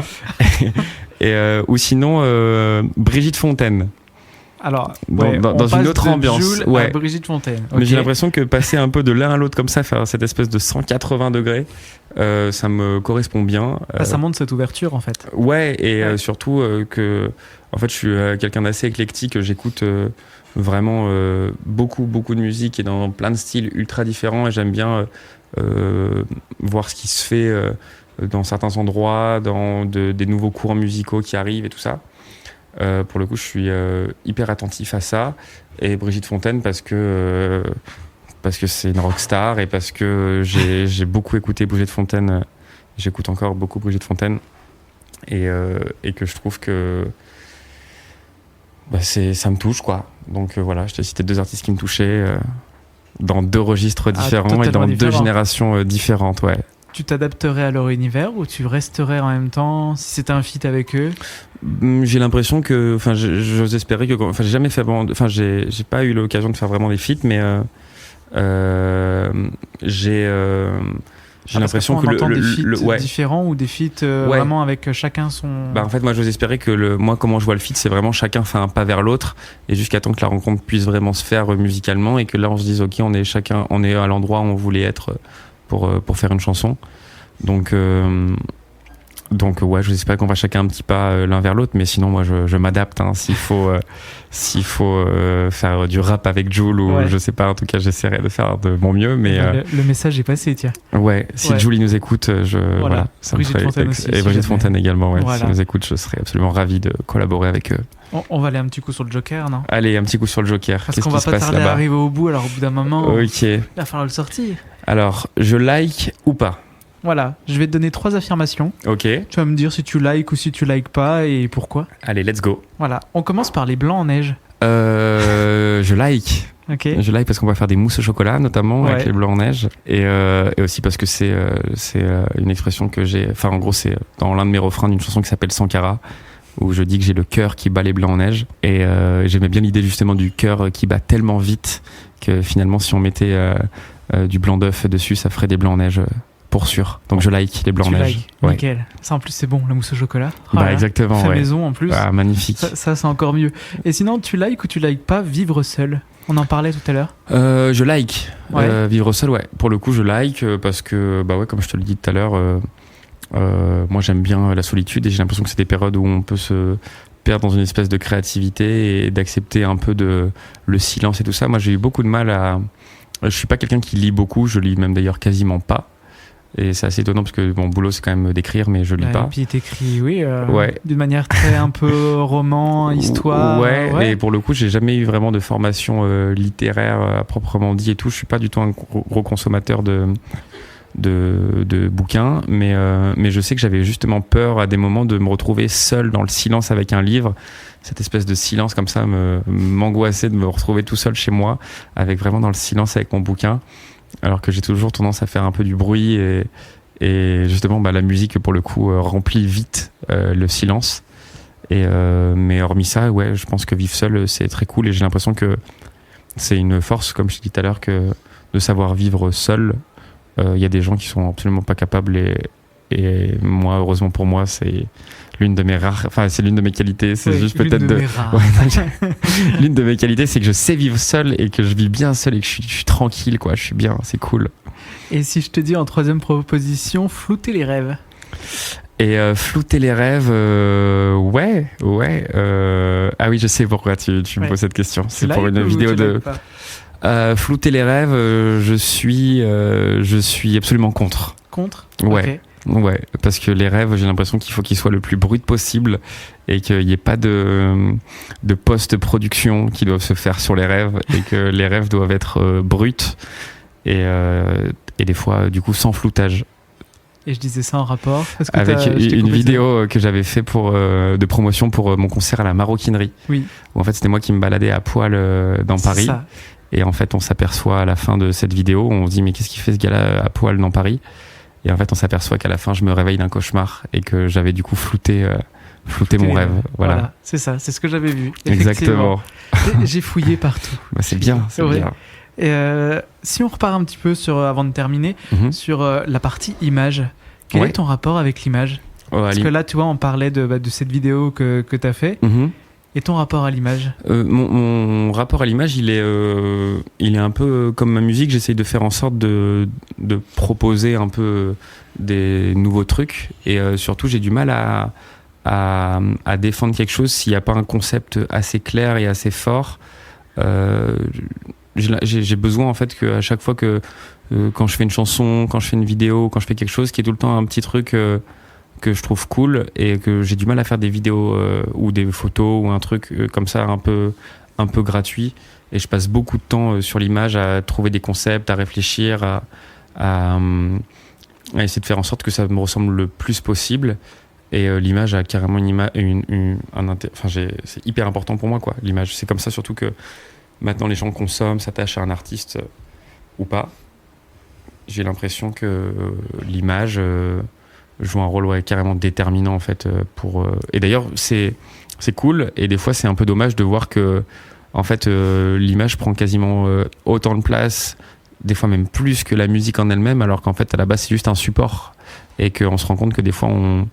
Et ou sinon, Brigitte Fontaine. Alors, Dans on une passe autre de ambiance. Jul Ouais. à Brigitte Fontaine. Mais Ok. j'ai l'impression que passer un peu de l'un à l'autre comme ça, faire cette espèce de 180 degrés, ça me correspond bien. Ça montre cette ouverture en fait. Ouais, et Ouais. surtout que, en fait, je suis quelqu'un d'assez éclectique. J'écoute vraiment beaucoup de musique et dans plein de styles ultra différents. Et j'aime bien voir ce qui se fait dans certains endroits, dans des nouveaux courants musicaux qui arrivent et tout ça. Pour le coup, je suis hyper attentif à ça. Et Brigitte Fontaine parce que c'est une rockstar et parce que j'ai beaucoup écouté Brigitte Fontaine. J'écoute encore beaucoup Brigitte Fontaine et que je trouve que ça me touche, quoi. Donc voilà, je t'ai cité 2 artistes qui me touchaient dans 2 registres différents et totalement dans 2 différents. générations différentes, ouais. Tu t'adapterais à leur univers ou tu resterais en même temps si c'était un feat avec eux? J'ai l'impression que, enfin, j'ose espérer que, enfin, j'ai jamais fait vraiment, enfin, j'ai pas eu l'occasion de faire vraiment des feats, mais j'ai l'impression que on entend des feats ouais. différents ou des feats Ouais. vraiment avec chacun son. Bah en fait, moi, j'ose espérer que moi, comment je vois le feat, c'est vraiment chacun fait un pas vers l'autre et jusqu'à temps que la rencontre puisse vraiment se faire musicalement et que là, on se dise, ok, on est à l'endroit où on voulait être pour faire une chanson. Donc ouais, j'espère qu'on va chacun un petit pas l'un vers l'autre, mais sinon moi je m'adapte hein, s'il faut faire du rap avec Jul ou Ouais. je sais pas, en tout cas j'essaierai de faire de mon mieux, mais Le message est passé, tiens. ouais, si Ouais. Jul il nous écoute, voilà, ça Brigitte me ferait Fontaine aussi, et si Brigitte jamais. Fontaine également, ouais, Voilà. si nous écoute, je serais absolument ravi de collaborer avec eux. On va aller un petit coup sur le Joker, non? Allez, un petit coup sur le Joker. Parce Qu'est-ce qu'on qui va se pas passe tarder à là-bas? arriver au bout, alors au bout d'un moment, Ok. il va falloir le sortir. Alors, je like ou pas? Voilà, je vais te donner 3 affirmations. Ok. Tu vas me dire si tu likes ou si tu likes pas et pourquoi. Allez, let's go. Voilà, on commence par les blancs en neige. Je like. Ok. Je like parce qu'on va faire des mousses au chocolat, notamment avec Ouais. les blancs en neige. Et aussi parce que c'est une expression que j'ai. Enfin, en gros, c'est dans l'un de mes refrains d'une chanson qui s'appelle Sankara, où je dis que j'ai le cœur qui bat les blancs en neige. Et j'aimais bien l'idée justement du cœur qui bat tellement vite que finalement, si on mettait du blanc d'œuf dessus, ça ferait des blancs en neige pour sûr. Donc je like les blancs en Tu neige. likes. Ouais. Nickel. Ça en plus c'est bon, la mousse au chocolat. Oh Bah là là. exactement, Fait ouais. maison en plus. Ah, magnifique. Ça c'est encore mieux. Et sinon, tu likes ou tu likes pas vivre seul? On en parlait tout à l'heure. Je like. Ouais. Vivre seul, ouais. Pour le coup, je like parce que, bah ouais, comme je te l'ai dit tout à l'heure, moi j'aime bien la solitude et j'ai l'impression que c'est des périodes où on peut se perdre dans une espèce de créativité et d'accepter un peu le silence et tout ça. Moi j'ai eu beaucoup de mal Je suis pas quelqu'un qui lit beaucoup, je lis même d'ailleurs quasiment pas. Et c'est assez étonnant parce que mon boulot c'est quand même d'écrire, mais je lis pas. Et puis t'écris, ouais. d'une manière très un peu roman, histoire. Ouais, et pour le coup, j'ai jamais eu vraiment de formation littéraire à proprement dit et tout. Je suis pas du tout un gros consommateur de bouquins, mais je sais que j'avais justement peur à des moments de me retrouver seul dans le silence avec un livre. Cette espèce de silence comme ça m'angoissait de me retrouver tout seul chez moi, avec vraiment dans le silence avec mon bouquin. Alors que j'ai toujours tendance à faire un peu du bruit et justement la musique pour le coup remplit vite le silence mais hormis ça je pense que vivre seul c'est très cool et j'ai l'impression que c'est une force comme je t'ai dit tout à l'heure que de savoir vivre seul. Il y a des gens qui sont absolument pas capables et moi heureusement pour moi c'est l'une de mes rares, enfin c'est l'une de mes qualités, c'est juste peut-être l'une de mes qualités, c'est que je sais vivre seul et que je vis bien seul et que je suis tranquille quoi, je suis bien, c'est cool. Et si je te dis en troisième proposition, flouter les rêves? Et flouter les rêves, ah oui je sais pourquoi tu me poses cette question, c'est pour une vidéo de flouter les rêves, je suis absolument contre. Contre? Ouais. Okay. Ouais, parce que les rêves, j'ai l'impression qu'il faut qu'ils soient le plus brut possible et qu'il n'y ait pas de post-production qui doivent se faire sur les rêves et que les rêves doivent être bruts et des fois, du coup, sans floutage. Et je disais ça en rapport avec une vidéo que j'avais fait de promotion pour mon concert à la Maroquinerie. Oui. Où en fait, c'était moi qui me baladais à poil dans Paris. Ça. Et en fait, on s'aperçoit à la fin de cette vidéo, on se dit mais qu'est-ce qu'il fait ce gars-là à poil dans Paris? Et en fait, on s'aperçoit qu'à la fin, je me réveille d'un cauchemar et que j'avais du coup flouté mon rêve. Voilà, c'est ça, c'est ce que j'avais vu. Exactement. J'ai fouillé partout. C'est bien, c'est bien. Et si on repart un petit peu avant de terminer, sur la partie image, quel est ton rapport avec l'image? Parce que là, tu vois, on parlait de cette vidéo que tu as fait. Et ton rapport à l'image? Mon rapport à l'image, il est un peu comme ma musique. J'essaye de faire en sorte de proposer un peu des nouveaux trucs. Et surtout, j'ai du mal à défendre quelque chose s'il n'y a pas un concept assez clair et assez fort. J'ai besoin en fait qu'à chaque fois que quand je fais une chanson, quand je fais une vidéo, quand je fais quelque chose, qu'il y ait tout le temps un petit truc que je trouve cool et que j'ai du mal à faire des vidéos ou des photos ou un truc comme ça un peu gratuit, et je passe beaucoup de temps sur l'image à trouver des concepts, à réfléchir, à essayer de faire en sorte que ça me ressemble le plus possible. Et l'image a carrément c'est hyper important pour moi quoi. L'image, c'est comme ça surtout que maintenant les gens consomment, s'attachent à un artiste ou pas. J'ai l'impression que l'image joue un rôle carrément déterminant en fait et d'ailleurs c'est cool et des fois c'est un peu dommage de voir que en fait l'image prend quasiment autant de place, des fois même plus que la musique en elle-même, alors qu'en fait à la base c'est juste un support et qu'on se rend compte que des fois on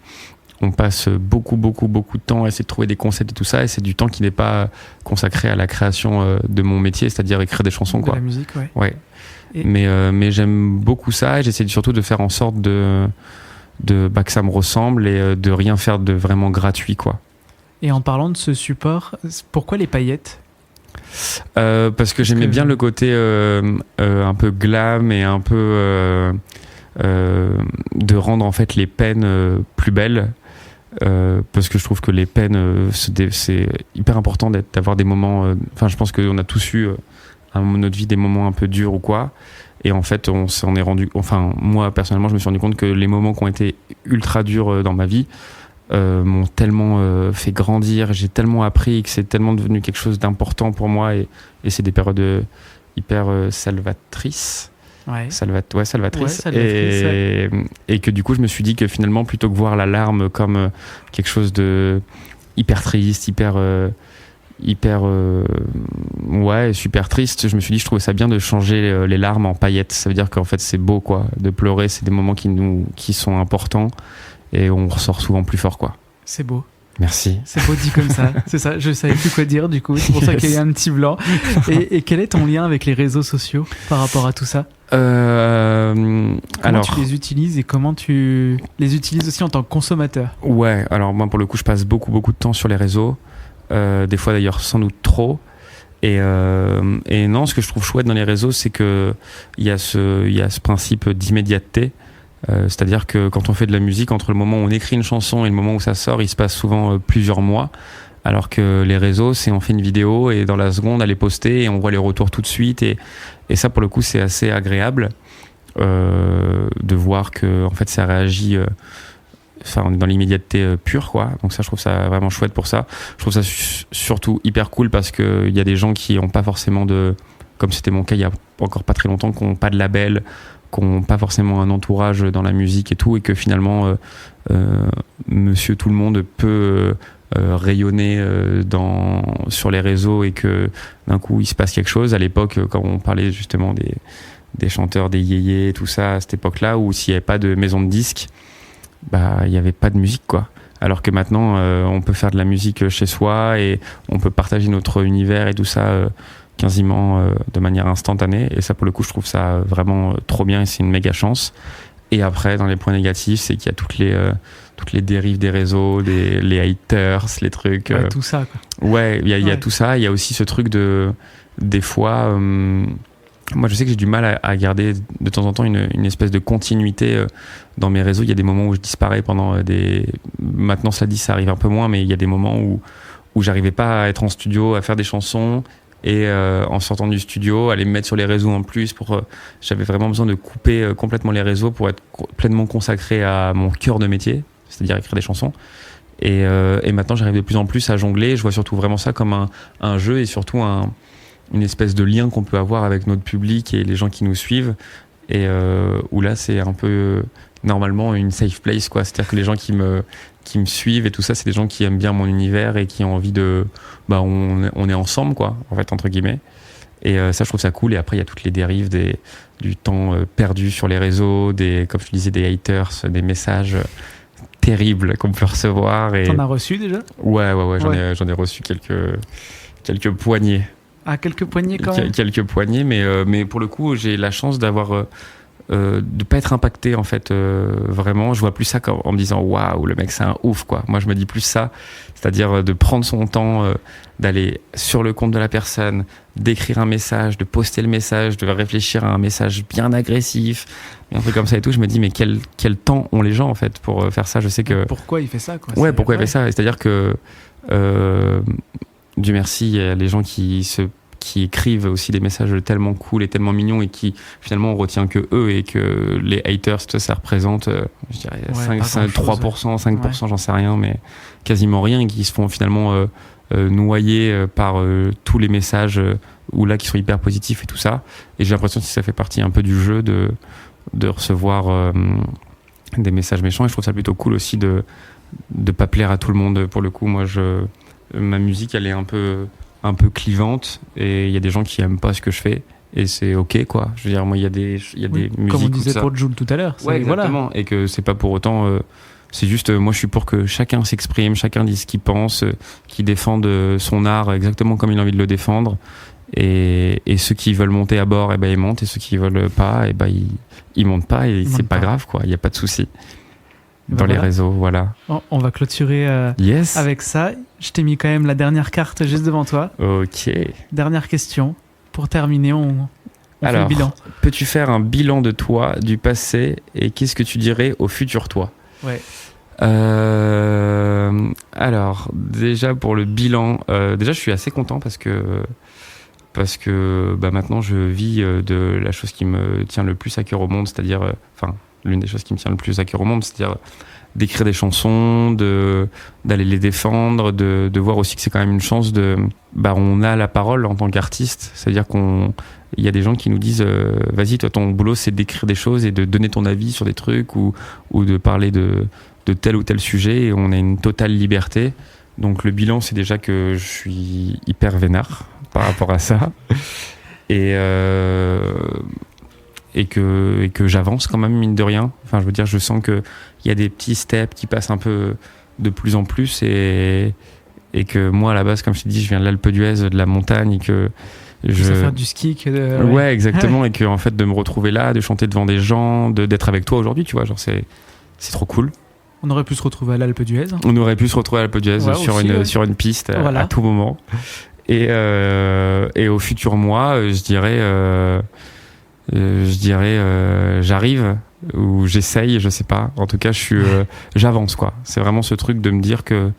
passe beaucoup de temps à essayer de trouver des concepts et tout ça, et c'est du temps qui n'est pas consacré à la création de mon métier, c'est-à-dire écrire des chansons quoi. La musique, ouais. Mais j'aime beaucoup ça et j'essaie surtout de faire en sorte que ça me ressemble et de rien faire de vraiment gratuit quoi. Et en parlant de ce support, pourquoi les paillettes? Parce que j'aimais bien le côté un peu glam et un peu de rendre en fait les peines plus belles, parce que je trouve que les peines c'est hyper important d'avoir des moments, je pense qu'on a tous eu à un moment de notre vie des moments un peu durs ou quoi. Et en fait, on s'en est moi personnellement, je me suis rendu compte que les moments qui ont été ultra durs dans ma vie m'ont tellement fait grandir, j'ai tellement appris, que c'est tellement devenu quelque chose d'important pour moi, et c'est des périodes hyper salvatrices. Salvatrices. Et que du coup, je me suis dit que finalement, plutôt que voir la larme comme quelque chose de hyper triste, super triste, je me suis dit je trouvais ça bien de changer les larmes en paillettes. Ça veut dire qu'en fait c'est beau quoi, de pleurer, c'est des moments qui sont importants et on ressort souvent plus fort quoi. C'est beau. Merci. C'est beau dit comme ça. C'est ça, je savais plus quoi dire du coup, c'est pour ça qu'il y a un petit blanc. Et quel est ton lien avec les réseaux sociaux par rapport à tout ça? Comment tu les utilises et comment tu les utilises aussi en tant que consommateur? Ouais, alors moi pour le coup je passe beaucoup de temps sur les réseaux. Des fois d'ailleurs sans doute trop, Et non, ce que je trouve chouette dans les réseaux, c'est que il y a ce principe d'immédiateté. C'est-à-dire que quand on fait de la musique, entre le moment où on écrit une chanson et le moment où ça sort, il se passe souvent plusieurs mois. Alors que les réseaux, c'est on fait une vidéo et dans la seconde, elle est postée et on voit les retours tout de suite. Et ça, pour le coup, c'est assez agréable de voir que en fait, ça réagit. On est dans l'immédiateté pure, quoi. Donc ça, je trouve ça vraiment chouette pour ça. Je trouve ça surtout hyper cool parce que il y a des gens qui n'ont pas forcément comme c'était mon cas il y a encore pas très longtemps, qui n'ont pas de label, qui n'ont pas forcément un entourage dans la musique et tout, et que finalement, Monsieur Tout le Monde peut rayonner sur les réseaux et que d'un coup il se passe quelque chose. À l'époque, quand on parlait justement des chanteurs, des yéyés, tout ça, à cette époque-là, où s'il n'y avait pas de maison de disques, il n'y avait pas de musique, quoi. Alors que maintenant, on peut faire de la musique chez soi et on peut partager notre univers et tout ça quasiment de manière instantanée. Et ça, pour le coup, je trouve ça vraiment trop bien et c'est une méga chance. Et après, dans les points négatifs, c'est qu'il y a toutes les dérives des réseaux, les haters, les trucs. Ouais, tout ça, quoi. Ouais, il y a tout ça. Il y a aussi ce truc des fois. Moi, je sais que j'ai du mal à garder de temps en temps une espèce de continuité dans mes réseaux. Il y a des moments où je disparais pendant Maintenant, cela dit, ça arrive un peu moins, mais il y a des moments où j'arrivais pas à être en studio, à faire des chansons et en sortant du studio, aller me mettre sur les réseaux en plus. J'avais vraiment besoin de couper complètement les réseaux pour être pleinement consacré à mon cœur de métier, c'est-à-dire écrire des chansons. Et maintenant, j'arrive de plus en plus à jongler. Je vois surtout vraiment ça comme un jeu et surtout une espèce de lien qu'on peut avoir avec notre public et les gens qui nous suivent, et où là c'est un peu normalement une safe place, quoi. C'est-à-dire que les gens qui me suivent et tout ça, c'est des gens qui aiment bien mon univers et qui ont envie on est ensemble, quoi, en fait, entre guillemets. Et ça, je trouve ça cool. Et après, il y a toutes les dérives du temps perdu sur les réseaux, comme je disais, des haters, des messages terribles qu'on peut recevoir. T'en as reçu déjà ? Ouais, j'en ai reçu quelques poignées. Ah, quelques poignées quand même. Quelques poignées, mais pour le coup, j'ai la chance d'avoir de pas être impacté, en fait, vraiment. Je vois plus ça en me disant waouh, le mec c'est un ouf, quoi. Moi, je me dis plus ça, c'est-à-dire de prendre son temps, d'aller sur le compte de la personne, d'écrire un message, de poster le message, de réfléchir à un message bien agressif, et un truc comme ça et tout. Je me dis mais quel temps ont les gens, en fait, pour faire ça. Je sais que pourquoi il fait ça, quoi. Ouais, pourquoi il fait ça. C'est-à-dire que Dieu merci, il y a les gens qui écrivent aussi des messages tellement cool et tellement mignons et qui finalement on retient que eux, et que les haters, ça représente je dirais 3%, 5%, j'en sais rien, mais quasiment rien, et qui se font finalement noyer par tous les messages qui sont hyper positifs et tout ça. Et j'ai l'impression que ça fait partie un peu du jeu de recevoir des messages méchants, et je trouve ça plutôt cool aussi de pas plaire à tout le monde. Pour le coup, moi ma musique, elle est un peu clivante, et il y a des gens qui aiment pas ce que je fais, et c'est ok, quoi. Je veux dire, moi, il y a des musiques comme on disait pour Jul tout à l'heure. Ouais, exactement. Voilà. Et que c'est pas pour autant c'est juste, moi je suis pour que chacun s'exprime, chacun dise ce qu'il pense, qu'il défende son art exactement comme il a envie de le défendre, et ceux qui veulent monter à bord, ils montent, et ceux qui veulent pas, ils montent pas, et c'est pas grave, quoi. Il y a pas de souci dans les réseaux, voilà. On va clôturer avec ça. Je t'ai mis quand même la dernière carte juste devant toi. Ok. Dernière question. Pour terminer, on fait le bilan. Peux-tu faire un bilan de toi, du passé, et qu'est-ce que tu dirais au futur toi ? Ouais. Alors, déjà pour le bilan, je suis assez content parce que maintenant je vis de la chose qui me tient le plus à cœur au monde, c'est-à-dire, l'une des choses qui me tient le plus à cœur au monde, c'est-à-dire d'écrire des chansons, d'aller les défendre, de voir aussi que c'est quand même une chance on a la parole en tant qu'artiste, c'est-à-dire il y a des gens qui nous disent vas-y, toi ton boulot c'est d'écrire des choses et de donner ton avis sur des trucs ou de parler de tel ou tel sujet, et on a une totale liberté. Donc le bilan, c'est déjà que je suis hyper vénard par rapport à ça, et que j'avance quand même, mine de rien. Enfin, je veux dire, je sens qu'il y a des petits steps qui passent un peu de plus en plus, et que moi, à la base, comme je t'ai dit, je viens de l'Alpe d'Huez, de la montagne, et que je sais faire du ski. Ouais, exactement. Et que, en fait, de me retrouver là, de chanter devant des gens, d'être avec toi aujourd'hui, tu vois, genre c'est trop cool. On aurait pu se retrouver à l'Alpe d'Huez. On aurait pu se retrouver à l'Alpe d'Huez sur une piste à tout moment. Et au futur moi, je dirais j'arrive ou j'essaye, je sais pas. En tout cas, j'avance quoi. C'est vraiment ce truc de me dire que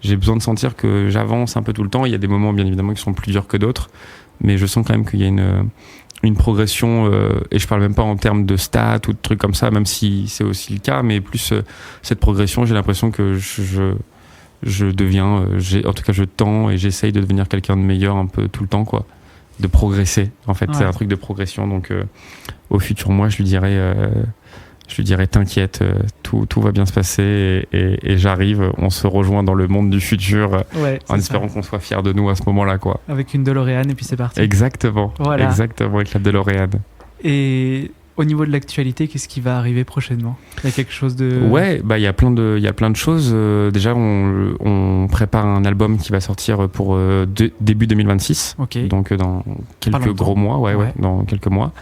j'ai besoin de sentir que j'avance un peu tout le temps. Il y a des moments bien évidemment qui sont plus durs que d'autres, mais je sens quand même qu'il y a une progression, et je parle même pas en termes de stats ou de trucs comme ça, même si c'est aussi le cas, mais plus cette progression, j'ai l'impression que je deviens, en tout cas je tends et j'essaye de devenir quelqu'un de meilleur un peu tout le temps quoi, de progresser en fait. Ouais. C'est un truc de progression, donc au futur moi je lui dirais t'inquiète, tout va bien se passer et j'arrive, on se rejoint dans le monde du futur, en espérant qu'on soit fiers de nous à ce moment-là quoi. Avec une DeLorean et puis c'est parti. Exactement, avec la DeLorean. Et au niveau de l'actualité, qu'est-ce qui va arriver prochainement ? Il y a quelque chose de... Ouais, il y a plein de choses. Déjà, on prépare un album qui va sortir pour début 2026. Okay. Donc dans quelques gros mois, ouais, dans quelques mois.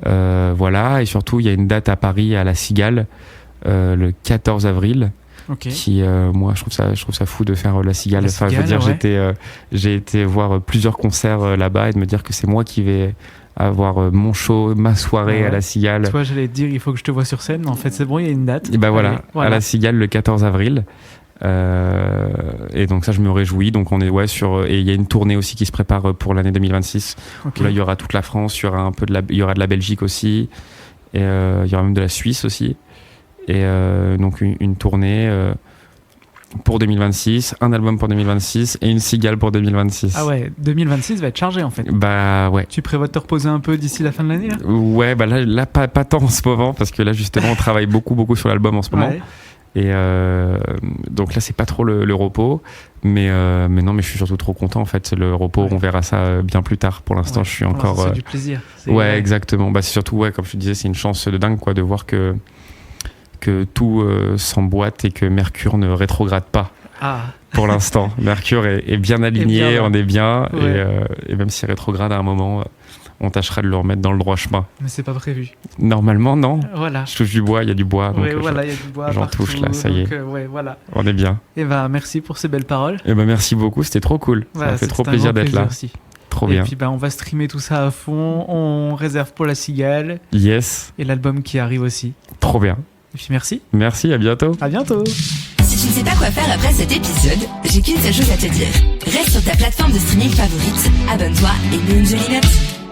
Voilà, et surtout, il y a une date à Paris, à La Cigale, le 14 avril. Okay. Qui, moi, je trouve ça fou de faire La Cigale. Enfin, je veux dire, j'ai été voir plusieurs concerts là-bas et de me dire que c'est moi qui vais avoir mon show, ma soirée à La Cigale. Toi, j'allais te dire, il faut que je te vois sur scène, mais en fait, c'est bon, il y a une date. Et voilà, à La Cigale le 14 avril. Et donc ça, je me réjouis. Donc on est et il y a une tournée aussi qui se prépare pour l'année 2026. Okay. Là, il y aura toute la France, il y aura il y aura de la Belgique aussi, et il y aura même de la Suisse aussi. Et donc une tournée pour 2026, un album pour 2026 et une cigale pour 2026. Ah ouais, 2026 va être chargé en fait. Bah ouais. Tu prévois de te reposer un peu d'ici la fin de l'année là ? Ouais, bah là pas tant en ce moment, parce que là justement on travaille beaucoup sur l'album en ce moment. Ouais. Et donc là c'est pas trop le repos, mais non, mais je suis surtout trop content en fait. Le repos, on verra ça bien plus tard. Pour l'instant, je suis encore. C'est du plaisir. Ouais, exactement. Bah c'est surtout comme je te disais, c'est une chance de dingue quoi de voir que tout s'emboîte et que Mercure ne rétrograde pas. Pour l'instant, Mercure est bien aligné, on est bien, et même s'il rétrograde à un moment, on tâchera de le remettre dans le droit chemin. Mais c'est pas prévu. Normalement, non. Voilà. Je touche du bois, il y a du bois. Oui, voilà, il y a du bois j'en partout, touche là, ça y est. Voilà. On est bien. Et merci pour ces belles paroles. Et merci beaucoup, c'était trop cool. Ça m'a fait trop plaisir d'être là. Aussi. Trop bien. Et puis on va streamer tout ça à fond, on réserve pour La Cigale. Yes. Et l'album qui arrive aussi. Trop bien. Et puis merci. Merci, à bientôt. À bientôt. Si tu ne sais pas quoi faire après cet épisode, j'ai qu'une seule chose à te dire. Reste sur ta plateforme de streaming favorite, abonne-toi et mets une jolie note.